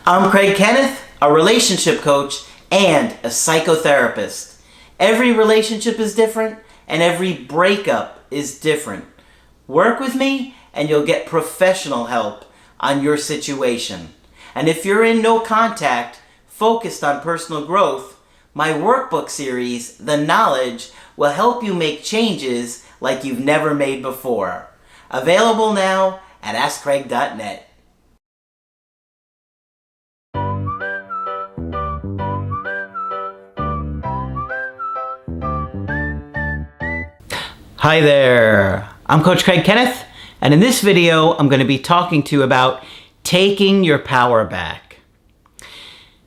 I'm Kenneth, a relationship coach and a psychotherapist. Every relationship is different and every breakup is different. Work with me and you'll get professional help on your situation. And if you're in no contact, focused on personal growth, my workbook series, The Knowledge, will help you make changes like you've never made before. Available now at AskCraig.net. Hi there, I'm Coach Craig Kenneth, and in this video I'm going to be talking to you about taking your power back.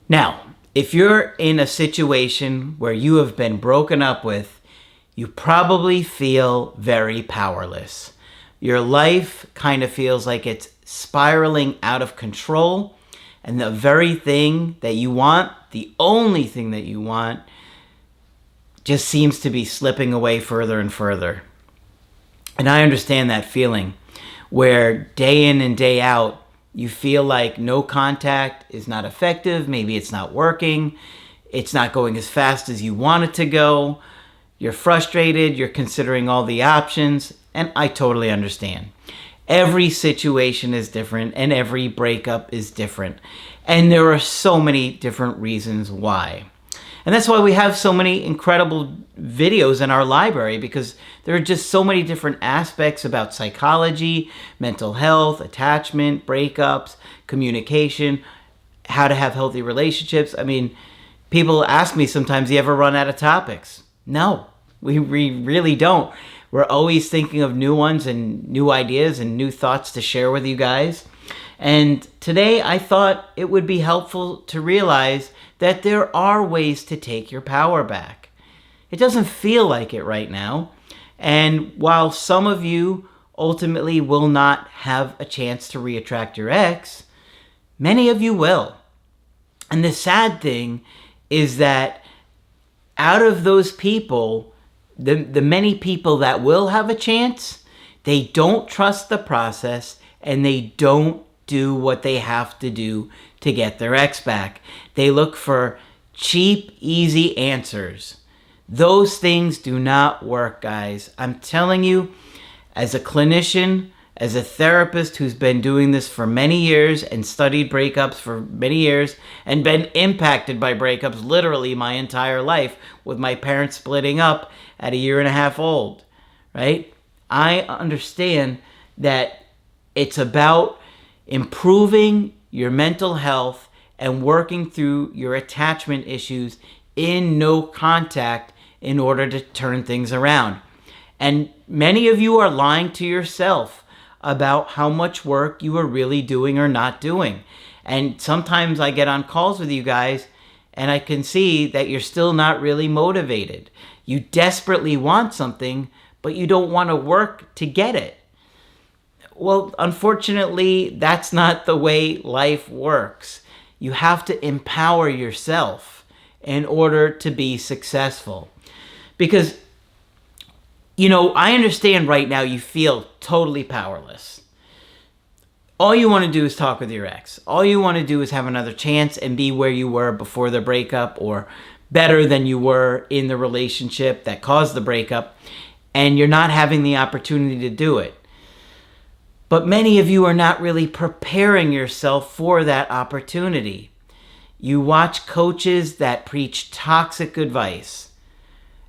Now, if you're in a situation where you have been broken up with, you probably feel very powerless. Your life kind of feels like it's spiraling out of control, and the very thing that you want, the only thing that you want, just seems to be slipping away further and further. And I understand that feeling where day in and day out, you feel like no contact is not effective. Maybe it's not working. It's not going as fast as you want it to go. You're frustrated. You're considering all the options. And I totally understand. Every situation is different and every breakup is different. And there are so many different reasons why. And that's why we have so many incredible videos in our library, because there are just so many different aspects about psychology, mental health, attachment, breakups, communication, how to have healthy relationships. I mean, people ask me sometimes, do you ever run out of topics? No, we really don't. We're always thinking of new ones and new ideas and new thoughts to share with you guys. And today I thought it would be helpful to realize that there are ways to take your power back. It doesn't feel like it right now. And while some of you ultimately will not have a chance to reattract your ex, many of you will. And the sad thing is that out of those people, the many people that will have a chance, they don't trust the process and they don't do what they have to do to get their ex back. They look for cheap, easy answers. Those things do not work, guys. I'm telling you, as a clinician, as a therapist who's been doing this for many years and studied breakups for many years and been impacted by breakups literally my entire life, with my parents splitting up at 1.5 years old, right? I understand that it's about improving your mental health and working through your attachment issues in no contact in order to turn things around. And many of you are lying to yourself about how much work you are really doing or not doing. And sometimes I get on calls with you guys and I can see that you're still not really motivated. You desperately want something, but you don't want to work to get it. Well, unfortunately, that's not the way life works. You have to empower yourself in order to be successful. Because, I understand right now you feel totally powerless. All you want to do is talk with your ex. All you want to do is have another chance and be where you were before the breakup, or better than you were in the relationship that caused the breakup, and you're not having the opportunity to do it. But many of you are not really preparing yourself for that opportunity. You watch coaches that preach toxic advice,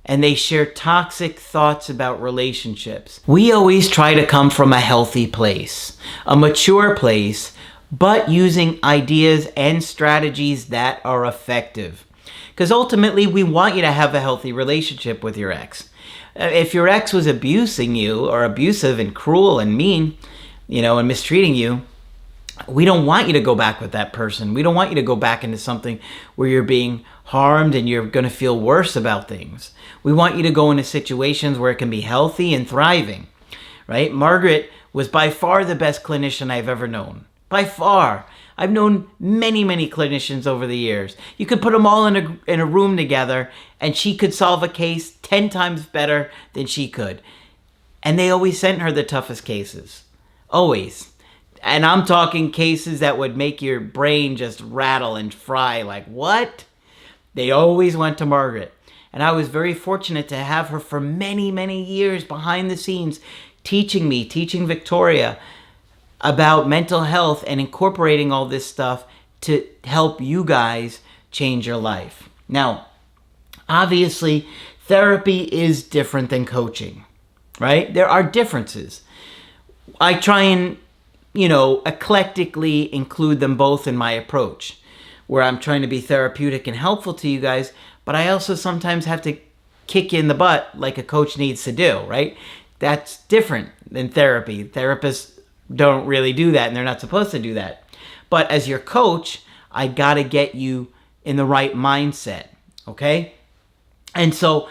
and they share toxic thoughts about relationships. We always try to come from a healthy place, a mature place, but using ideas and strategies that are effective. Because ultimately, we want you to have a healthy relationship with your ex. If your ex was abusing you, or abusive and cruel and mean, and mistreating you, we don't want you to go back with that person. We don't want you to go back into something where you're being harmed and you're going to feel worse about things. We want you to go into situations where it can be healthy and thriving, right? Margaret was by far the best clinician I've ever known. By far. I've known many, many clinicians over the years. You could put them all in a room together and she could solve a case 10 times better than she could. And they always sent her the toughest cases. Always. And I'm talking cases that would make your brain just rattle and fry. Like, what? They always went to Margaret. And I was very fortunate to have her for many, many years behind the scenes, teaching Victoria about mental health and incorporating all this stuff to help you guys change your life. Now, obviously, therapy is different than coaching, right? There are differences. I try and, eclectically include them both in my approach, where I'm trying to be therapeutic and helpful to you guys, but I also sometimes have to kick you in the butt like a coach needs to do, right? That's different than therapy. Therapists don't really do that, and they're not supposed to do that. But as your coach, I gotta get you in the right mindset, okay? And so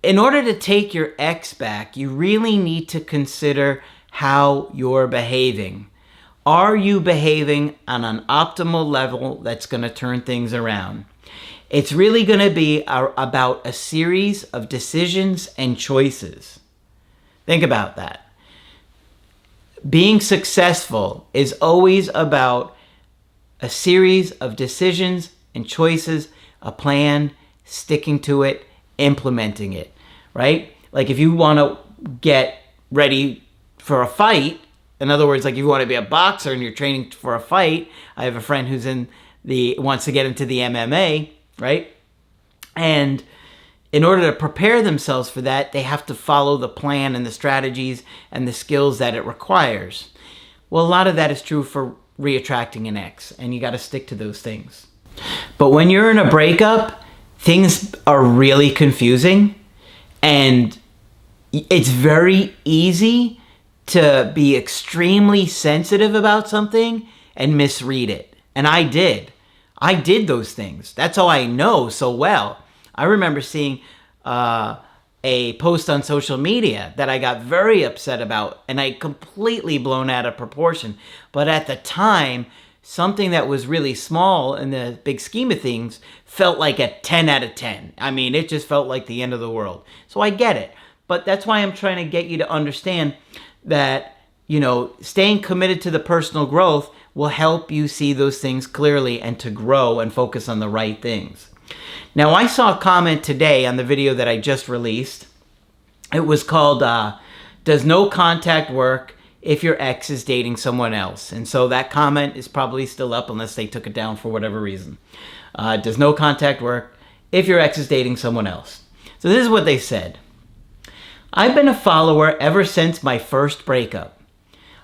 in order to take your ex back, you really need to consider how you're behaving. Are you behaving on an optimal level that's going to turn things around? It's really going to be about a series of decisions and choices. Think about that. Being successful is always about a series of decisions and choices, a plan, sticking to it, implementing it, right? Like if you want to get ready for a fight, in other words, like if you want to be a boxer and you're training for a fight, I have a friend who's wants to get into the MMA, right? And in order to prepare themselves for that, they have to follow the plan and the strategies and the skills that it requires. Well, a lot of that is true for reattracting an ex, and you got to stick to those things. But when you're in a breakup, things are really confusing, and it's very easy to be extremely sensitive about something and misread it. And I did those things. That's how I know so well. I remember seeing a post on social media that I got very upset about, and I completely blown out of proportion. But at the time, something that was really small in the big scheme of things felt like a 10 out of 10. I mean, it just felt like the end of the world. So I get it. But that's why I'm trying to get you to understand that, staying committed to the personal growth will help you see those things clearly and to grow and focus on the right things. Now, I saw a comment today on the video that I just released. It was called, Does No Contact Work If Your Ex is Dating Someone Else? And so that comment is probably still up unless they took it down for whatever reason. Does no contact work if your ex is dating someone else? So this is what they said. I've been a follower ever since my first breakup.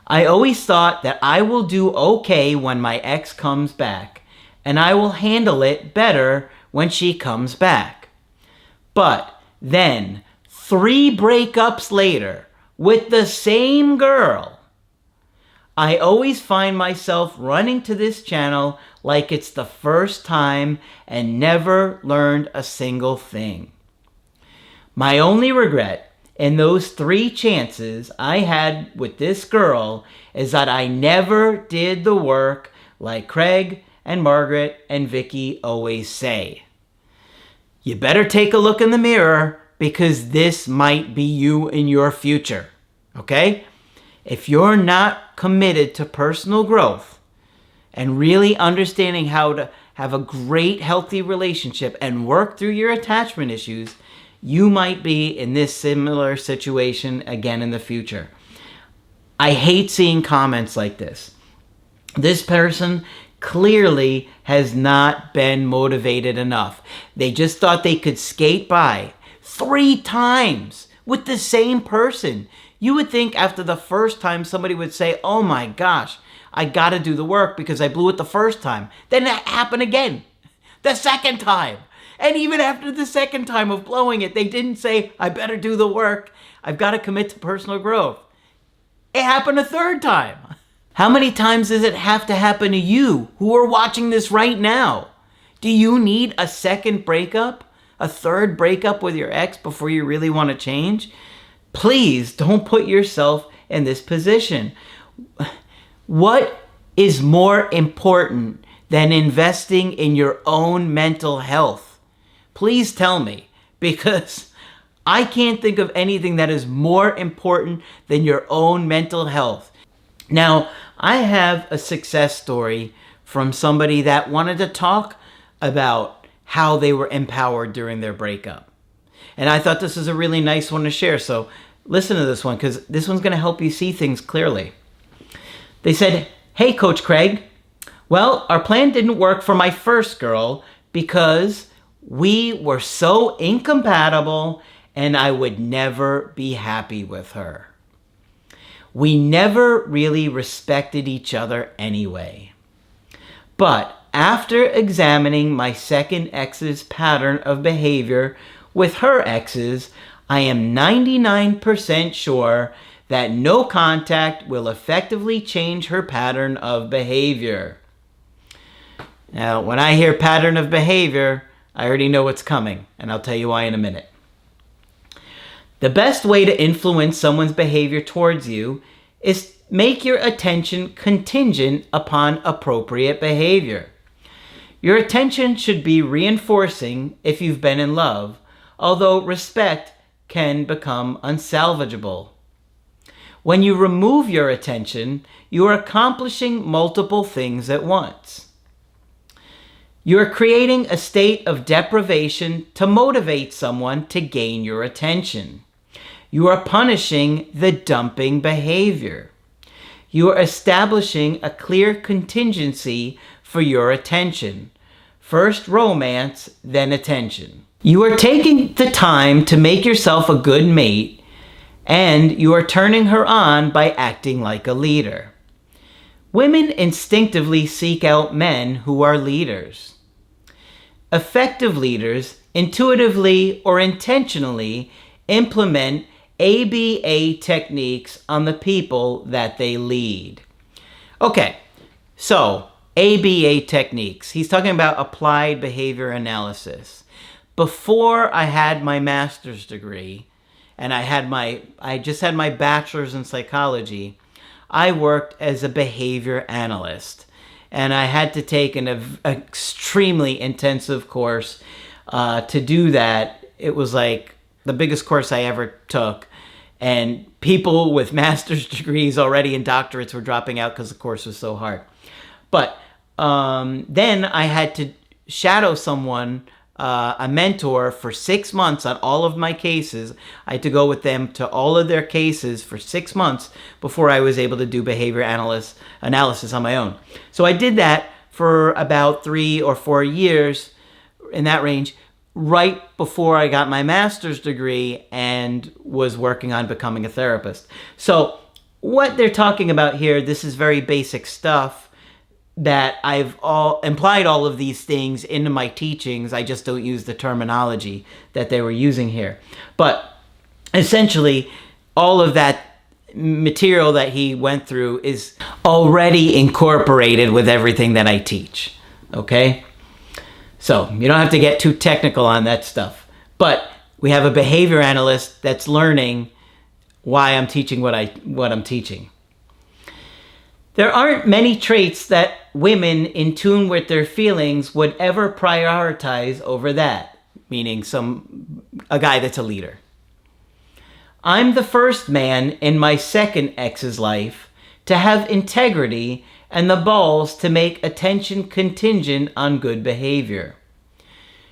I always thought that I will do okay when my ex comes back, and I will handle it better when she comes back. But then, 3 breakups later, with the same girl, I always find myself running to this channel like it's the first time and never learned a single thing. My only regret in those 3 chances I had with this girl is that I never did the work like Craig and Margaret and Vicky always say. You better take a look in the mirror because this might be you in your future, okay? If you're not committed to personal growth and really understanding how to have a great, healthy relationship and work through your attachment issues, you might be in this similar situation again in the future. I hate seeing comments like this. This person clearly has not been motivated enough. They just thought they could skate by 3 times with the same person. You would think after the first time somebody would say, oh my gosh, I gotta do the work because I blew it the first time. Then that happened again, the second time. And even after the second time of blowing it, they didn't say, I better do the work. I've got to commit to personal growth. It happened a 3rd time. How many times does it have to happen to you who are watching this right now? Do you need a second breakup? A 3rd breakup with your ex before you really want to change? Please don't put yourself in this position. What is more important than investing in your own mental health? Please tell me, because I can't think of anything that is more important than your own mental health. Now, I have a success story from somebody that wanted to talk about how they were empowered during their breakup. And I thought this was a really nice one to share. So listen to this one, because this one's going to help you see things clearly. They said, "Hey, Coach Craig. Well, our plan didn't work for my first girl because we were so incompatible and I would never be happy with her. We never really respected each other anyway. But after examining my second ex's pattern of behavior with her exes, I am 99% sure that no contact will effectively change her pattern of behavior." Now, when I hear pattern of behavior, I already know what's coming, and I'll tell you why in a minute. The best way to influence someone's behavior towards you is make your attention contingent upon appropriate behavior. Your attention should be reinforcing if you've been in love, although respect can become unsalvageable. When you remove your attention, you are accomplishing multiple things at once. You are creating a state of deprivation to motivate someone to gain your attention. You are punishing the dumping behavior. You are establishing a clear contingency for your attention. First romance, then attention. You are taking the time to make yourself a good mate, and you are turning her on by acting like a leader. Women instinctively seek out men who are leaders. Effective leaders intuitively or intentionally implement ABA techniques on the people that they lead. Okay, so ABA techniques. He's talking about applied behavior analysis. Before I had my master's degree, and I just had my bachelor's in psychology, I worked as a behavior analyst. And I had to take an extremely intensive course to do that. It was like the biggest course I ever took. And people with master's degrees already and doctorates were dropping out because the course was so hard. But then I had to shadow someone, a mentor, for 6 months on all of my cases. I had to go with them to all of their cases for 6 months before I was able to do behavior analysis on my own. So I did that for about 3 or 4 years, in that range, right before I got my master's degree and was working on becoming a therapist. So what they're talking about here, this is very basic stuff that I've implied all of these things into my teachings. I just don't use the terminology that they were using here. But essentially, all of that material that he went through is already incorporated with everything that I teach. Okay? So you don't have to get too technical on that stuff. But we have a behavior analyst that's learning why I'm teaching what I'm teaching. There aren't many traits that women in tune with their feelings would ever prioritize over that, meaning a guy that's a leader. I'm the first man in my second ex's life to have integrity and the balls to make attention contingent on good behavior.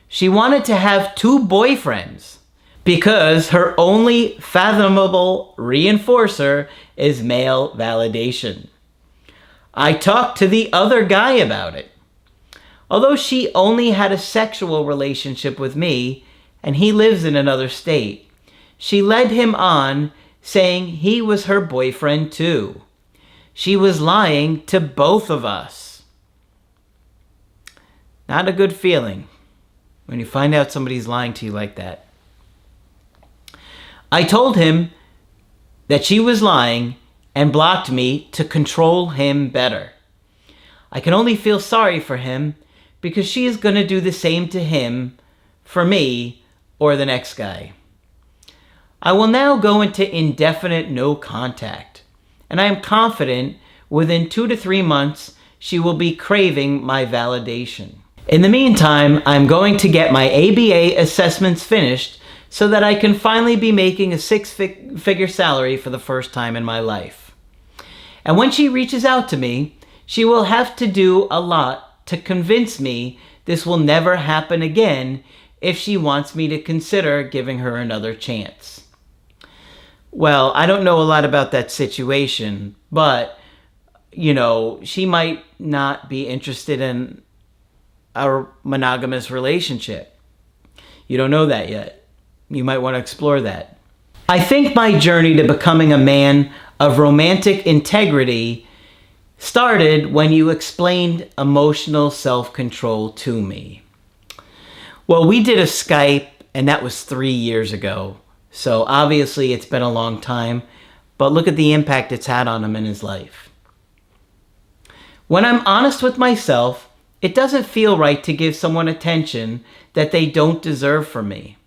She wanted to have 2 boyfriends because her only fathomable reinforcer is male validation. I talked to the other guy about it. Although she only had a sexual relationship with me and he lives in another state, she led him on, saying he was her boyfriend too. She was lying to both of us. Not a good feeling when you find out somebody's lying to you like that. I told him that she was lying and blocked me to control him better. I can only feel sorry for him because she is going to do the same to him, for me, or the next guy. I will now go into indefinite no contact, and I am confident within 2 to 3 months she will be craving my validation. In the meantime, I'm going to get my ABA assessments finished so that I can finally be making a 6-figure salary for the first time in my life. And when she reaches out to me, she will have to do a lot to convince me this will never happen again if she wants me to consider giving her another chance. Well, I don't know a lot about that situation, but, she might not be interested in a monogamous relationship. You don't know that yet. You might want to explore that. I think my journey to becoming a man of romantic integrity started when you explained emotional self-control to me. Well, we did a Skype, and that was 3 years ago. So obviously it's been a long time, but look at the impact it's had on him in his life. When I'm honest with myself, it doesn't feel right to give someone attention that they don't deserve from me.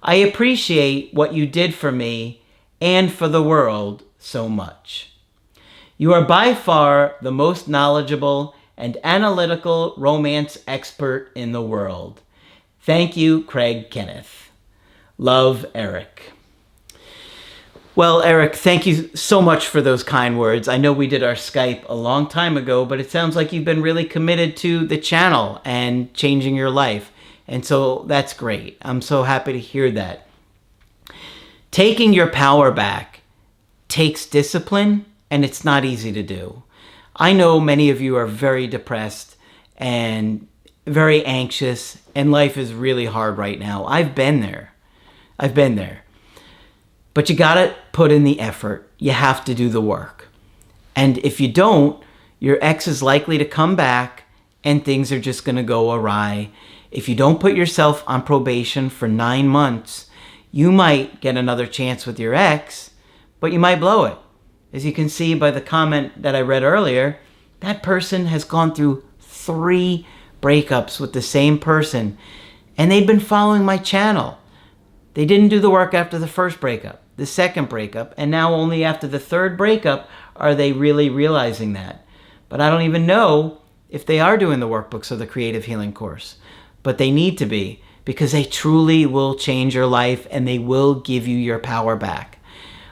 I appreciate what you did for me and for the world so much. You are by far the most knowledgeable and analytical romance expert in the world. Thank you, Kenneth. Love, Eric. Well, Eric, thank you so much for those kind words. I know we did our Skype a long time ago, but it sounds like you've been really committed to the channel and changing your life. And so that's great. I'm so happy to hear that. Taking your power back takes discipline, and it's not easy to do. I know many of you are very depressed and very anxious, and life is really hard right now. I've been there. But you gotta put in the effort. You have to do the work. And if you don't, your ex is likely to come back and things are just gonna go awry. If you don't put yourself on probation for 9 months, you might get another chance with your ex, but you might blow it. As you can see by the comment that I read earlier, that person has gone through 3 breakups with the same person, and they've been following my channel. They didn't do the work after the first breakup, the second breakup, and now only after the 3rd breakup are they really realizing that. But I don't even know if they are doing the workbooks or the creative healing course. But they need to be, because they truly will change your life and they will give you your power back.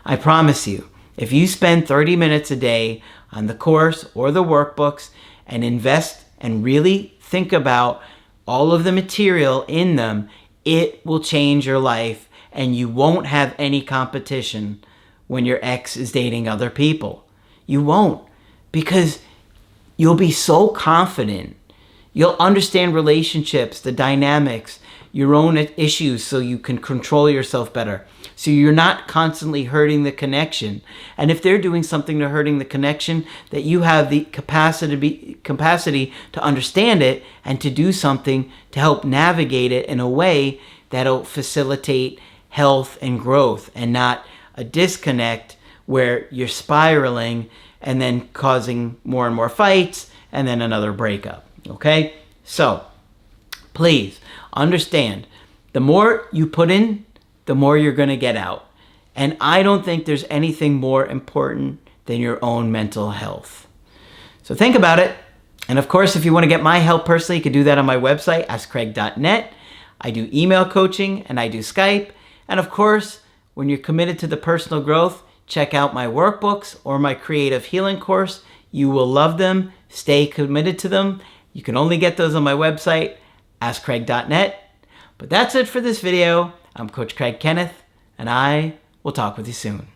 I promise you, if you spend 30 minutes a day on the course or the workbooks and invest and really think about all of the material in them, it will change your life, and you won't have any competition when your ex is dating other people. You won't, because you'll be so confident. You'll understand relationships, the dynamics, your own issues, so you can control yourself better. So you're not constantly hurting the connection. And if they're doing something to hurting the connection, that you have the capacity to understand it and to do something to help navigate it in a way that'll facilitate health and growth, and not a disconnect where you're spiraling and then causing more and more fights and then another breakup. Okay? So, please understand, the more you put in, the more you're going to get out. And I don't think there's anything more important than your own mental health. So think about it. And of course, if you want to get my help personally, you can do that on my website, askcraig.net. I do email coaching and I do Skype. And of course, when you're committed to the personal growth, check out my workbooks or my creative healing course. You will love them. Stay committed to them. You can only get those on my website, askcraig.net. But that's it for this video. I'm Coach Craig Kenneth, and I will talk with you soon.